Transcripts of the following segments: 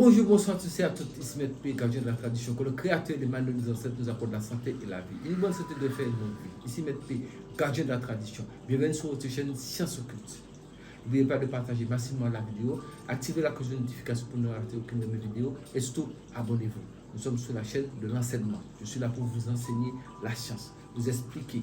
Bonjour, bonsoir tous et à toutes, ici Maître P, gardien de la tradition, que le créateur des mains de nos ancêtres nous accorde la santé et la vie. Une bonne santé de faire une bonne vie. Ici Maître P, gardien de la tradition. Bienvenue sur votre chaîne Science Occulte. N'oubliez pas de partager massivement la vidéo, activez la cloche de notification pour ne rater aucune de mes vidéos et surtout abonnez-vous. Nous sommes sur la chaîne de l'enseignement. Je suis là pour vous enseigner la science, vous expliquer,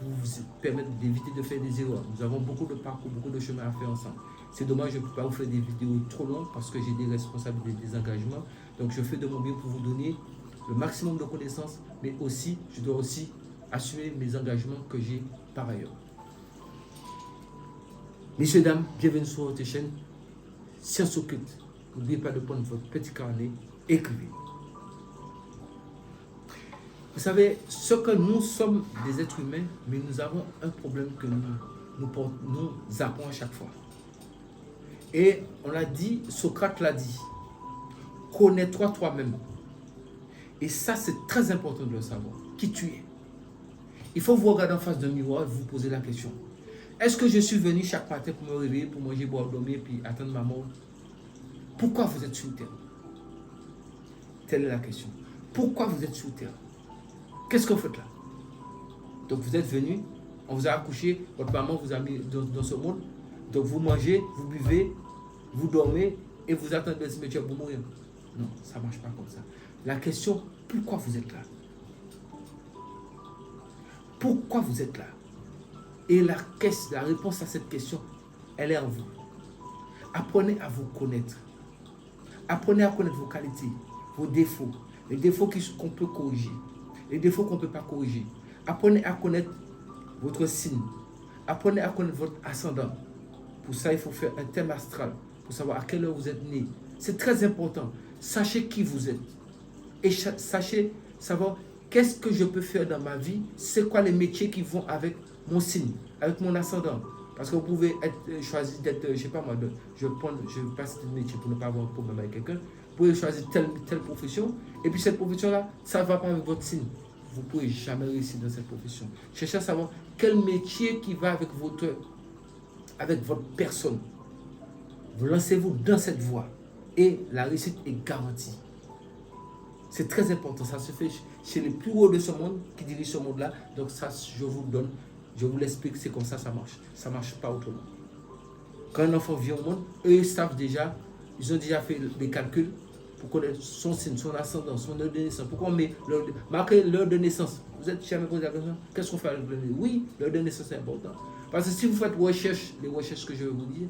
vous permettre d'éviter de faire des erreurs. Nous avons beaucoup de parcours, beaucoup de chemin à faire ensemble. C'est dommage, je ne peux pas vous faire des vidéos trop longues parce que j'ai des responsabilités, des engagements. Donc je fais de mon mieux pour vous donner le maximum de connaissances, mais aussi, je dois aussi assumer mes engagements que j'ai par ailleurs. Messieurs, dames, bienvenue sur votre chaîne Science Occulte. N'oubliez pas de prendre votre petit carnet, écrivez. Vous savez, ce que nous sommes des êtres humains, mais nous avons un problème que nous avons à chaque fois. Et on l'a dit, Socrate l'a dit, connais-toi toi-même. Et ça, c'est très important de le savoir, qui tu es. Il faut vous regarder en face d'un miroir et vous poser la question. Est-ce que je suis venu chaque matin pour me réveiller, pour manger, boire, dormir, puis attendre ma mort? Pourquoi vous êtes sur terre? Telle est la question. Pourquoi vous êtes sur terre? Qu'est-ce que vous faites là? Donc vous êtes venu, on vous a accouché, votre maman vous a mis dans ce monde. Donc vous mangez, vous buvez, vous dormez et vous attendez le cimetière pour mourir. Non, ça ne marche pas comme ça. La question, pourquoi vous êtes là? Pourquoi vous êtes là? Et la réponse à cette question, elle est en vous. Apprenez à vous connaître. Apprenez à connaître vos qualités, vos défauts, les défauts qu'on peut corriger, les défauts qu'on ne peut pas corriger. Apprenez à connaître votre signe. Apprenez à connaître votre ascendant. Pour ça, il faut faire un thème astral pour savoir à quelle heure vous êtes né. C'est très important. Sachez qui vous êtes. Et sachez savoir qu'est-ce que je peux faire dans ma vie. C'est quoi les métiers qui vont avec mon signe, avec mon ascendant. Parce que vous pouvez choisir d'être, je ne sais pas moi, je passe de métier pour ne pas avoir un problème avec quelqu'un. Vous pouvez choisir telle profession. Et puis cette profession-là, ça ne va pas avec votre signe. Vous ne pourrez jamais réussir dans cette profession. Cherchez à savoir quel métier qui va avec votre personne. Vous lancez-vous dans cette voie et la réussite est garantie. C'est très important. Ça se fait chez les plus hauts de ce monde qui dirigent ce monde-là. Donc ça, je vous donne, je vous l'explique, c'est comme ça marche. Ça ne marche pas autrement. Quand un enfant vient au monde, eux, ils savent déjà, ils ont déjà fait des calculs pour connaître son signe, son ascendant, son heure de naissance. Pourquoi on met marquer l'heure de naissance? Vous êtes jamais posé la question, qu'est-ce qu'on fait avec l'heure de naissance? Oui, l'heure de naissance est important. Parce que si vous faites les recherches que je vais vous dire,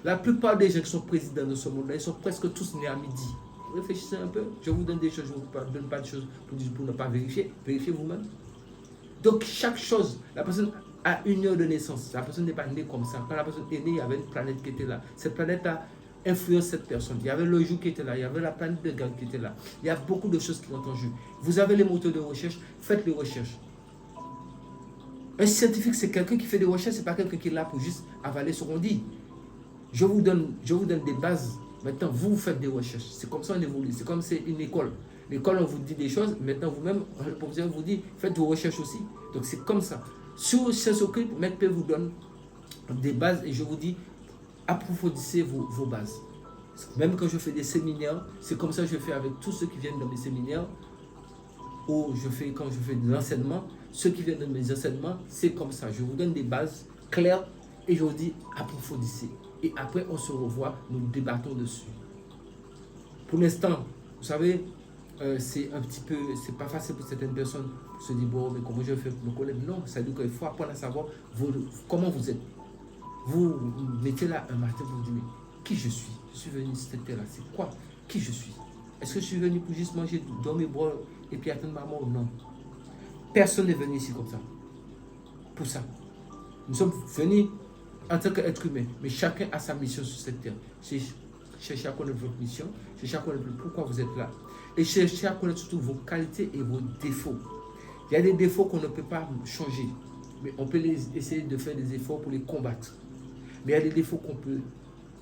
la plupart des gens qui sont présidents de ce monde-là, ils sont presque tous nés à midi. Réfléchissez un peu. Je vous donne des choses, je ne vous donne pas de choses pour ne pas vérifier. Vérifiez vous-même. Donc, chaque chose, la personne a une heure de naissance. La personne n'est pas née comme ça. Quand la personne est née, il y avait une planète qui était là. Cette planète-là influence cette personne. Il y avait le jour qui était là. Il y avait la planète de Gagne qui était là. Il y a beaucoup de choses qui rentrent en jeu. Vous avez les moteurs de recherche, faites les recherches. Un scientifique, c'est quelqu'un qui fait des recherches, ce n'est pas quelqu'un qui est là pour juste avaler ce qu'on dit. Je vous donne des bases. Maintenant, vous faites des recherches. C'est comme ça qu'on évolue. C'est comme c'est une école. L'école, on vous dit des choses. Maintenant, vous-même, le professeur vous dit, faites vos recherches aussi. Donc, c'est comme ça. Sur Science Occulte, Maître P vous donne des bases et je vous dis, approfondissez vos bases. Même quand je fais des séminaires, c'est comme ça que je fais avec tous ceux qui viennent dans mes séminaires. Ou quand je fais de l'enseignement, ceux qui viennent de mes enseignements, c'est comme ça. Je vous donne des bases claires et je vous dis approfondissez. Et après, on se revoit, nous débattons dessus. Pour l'instant, vous savez, c'est un petit peu, c'est pas facile pour certaines personnes de se dire, bon, mais comment je fais pour me connaître? Non, ça veut dire qu'il faut apprendre à savoir comment vous êtes. Vous mettez là un matin, vous vous dites, mais qui je suis? Je suis venu sur cette terre-là, c'est quoi? Qui je suis? Est-ce que je suis venu pour juste manger, dormir, boire et puis attendre ma mort? Non. Personne n'est venu ici comme ça. Pour ça. Nous sommes venus en tant qu'être humain, mais chacun a sa mission sur cette terre. C'est chercher à connaître votre mission, chercher à connaître pourquoi vous êtes là. Et chercher à connaître surtout vos qualités et vos défauts. Il y a des défauts qu'on ne peut pas changer, mais on peut essayer de faire des efforts pour les combattre. Mais il y a des défauts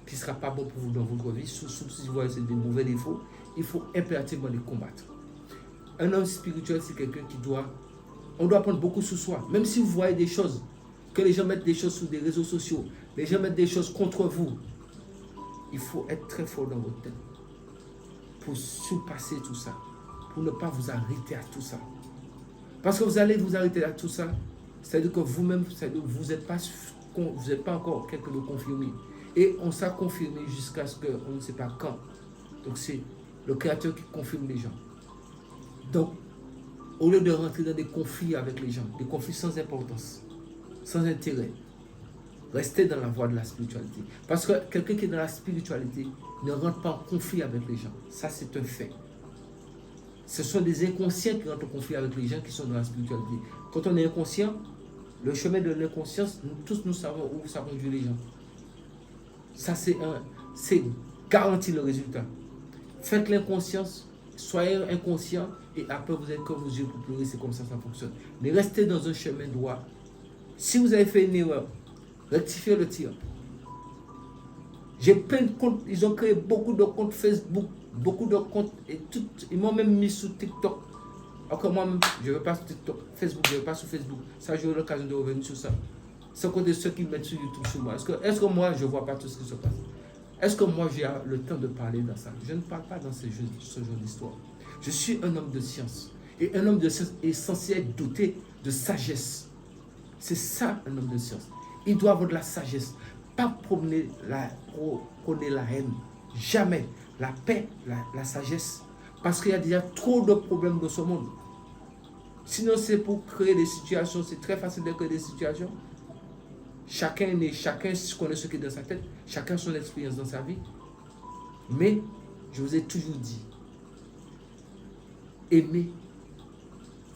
qui ne seront pas bons pour vous dans votre vie, surtout si vous voyez des mauvais défauts, il faut impérativement les combattre. Un homme spirituel, c'est quelqu'un on doit prendre beaucoup sur soi. Même si vous voyez des choses, que les gens mettent des choses sur des réseaux sociaux, les gens mettent des choses contre vous, il faut être très fort dans votre tête. pour surpasser tout ça, pour ne pas vous arrêter à tout ça. Parce que vous allez vous arrêter à tout ça, c'est-à-dire que vous-même, vous n'êtes pas encore quelqu'un de confirmé. Et on s'est confirmé jusqu'à ce qu'on ne sait pas quand. Donc c'est le Créateur qui confirme les gens. Donc, au lieu de rentrer dans des conflits avec les gens, des conflits sans importance, sans intérêt, restez dans la voie de la spiritualité. Parce que quelqu'un qui est dans la spiritualité ne rentre pas en conflit avec les gens. Ça, c'est un fait. Ce sont des inconscients qui rentrent en conflit avec les gens qui sont dans la spiritualité. Quand on est inconscient, le chemin de l'inconscience, nous savons où ça conduit les gens. Ça, c'est garanti le résultat. Faites l'inconscience, soyez inconscient et après vous êtes comme vos yeux pour pleurer, c'est comme ça fonctionne. Mais restez dans un chemin droit. Si vous avez fait une erreur, rectifiez le tir. J'ai plein de comptes, ils ont créé beaucoup de comptes Facebook, beaucoup de comptes et tout, ils m'ont même mis sur TikTok. Alors moi, je ne vais pas sur TikTok, Facebook, je ne vais pas sur Facebook. Ça, j'aurai l'occasion de revenir sur ça. Sans compter ceux qui mettent sur YouTube sur moi. Est-ce que moi, je ne vois pas tout ce qui se passe? Est-ce que moi, j'ai le temps de parler dans ça? Je ne parle pas dans ce genre d'histoire. Je suis un homme de science. Et un homme de science est censé être doté de sagesse. C'est ça, un homme de science. Il doit avoir de la sagesse. Pas prôner la haine. Jamais. La paix, la sagesse. Parce qu'il y a déjà trop de problèmes dans ce monde. Sinon, c'est pour créer des situations. C'est très facile de créer des situations. Chacun connaît ce qui est dans sa tête. Chacun a son expérience dans sa vie. Mais, je vous ai toujours dit, aimez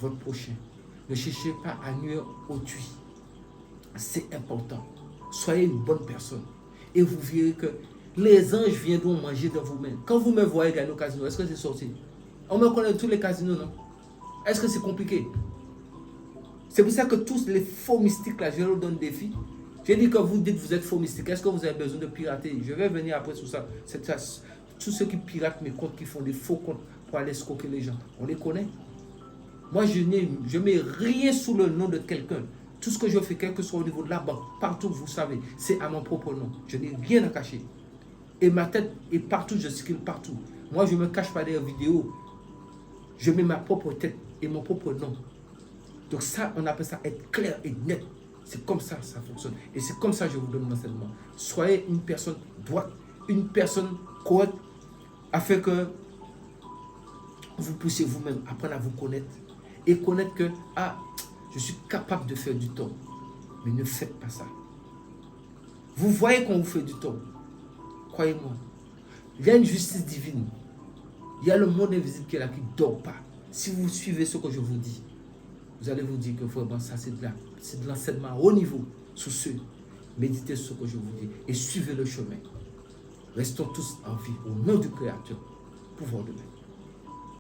votre prochain. Ne cherchez pas à nuire autrui. C'est important. Soyez une bonne personne. Et vous verrez que les anges viendront manger dans vous-mêmes. Quand vous me voyez gagner au casino, est-ce que c'est sorti? On me connaît tous les casinos, non? Est-ce que c'est compliqué? C'est pour ça que tous les faux mystiques, là, je leur donne des défi. J'ai dit que vous dites que vous êtes faux mystique. Est-ce que vous avez besoin de pirater? Je vais venir après sur ça. Tous ceux qui piratent mes comptes, qui font des faux comptes pour aller escroquer les gens, on les connaît. Moi, je ne mets rien sous le nom de quelqu'un. Tout ce que je fais, quel que soit au niveau de la banque, partout, vous savez, c'est à mon propre nom. Je n'ai rien à cacher. Et ma tête est partout, je circule partout. Moi, je ne me cache pas derrière vidéo. Je mets ma propre tête et mon propre nom. Donc ça, on appelle ça être clair et net. C'est comme ça ça fonctionne. Et c'est comme ça que je vous donne l'enseignement. Soyez une personne droite, une personne correcte, afin que vous puissiez vous-même apprendre à vous connaître. Et connaître que, je suis capable de faire du tort. Mais ne faites pas ça. Vous voyez qu'on vous fait du tort. Croyez-moi. Il y a une justice divine. Il y a le monde invisible qui est là, qui ne dort pas. Si vous suivez ce que je vous dis, vous allez vous dire que vraiment ça c'est de l'enseignement à haut niveau sur ceux. Méditez sur ce que je vous dis et suivez le chemin. Restons tous en vie au nom du Créateur. Pouvoir de Dieu.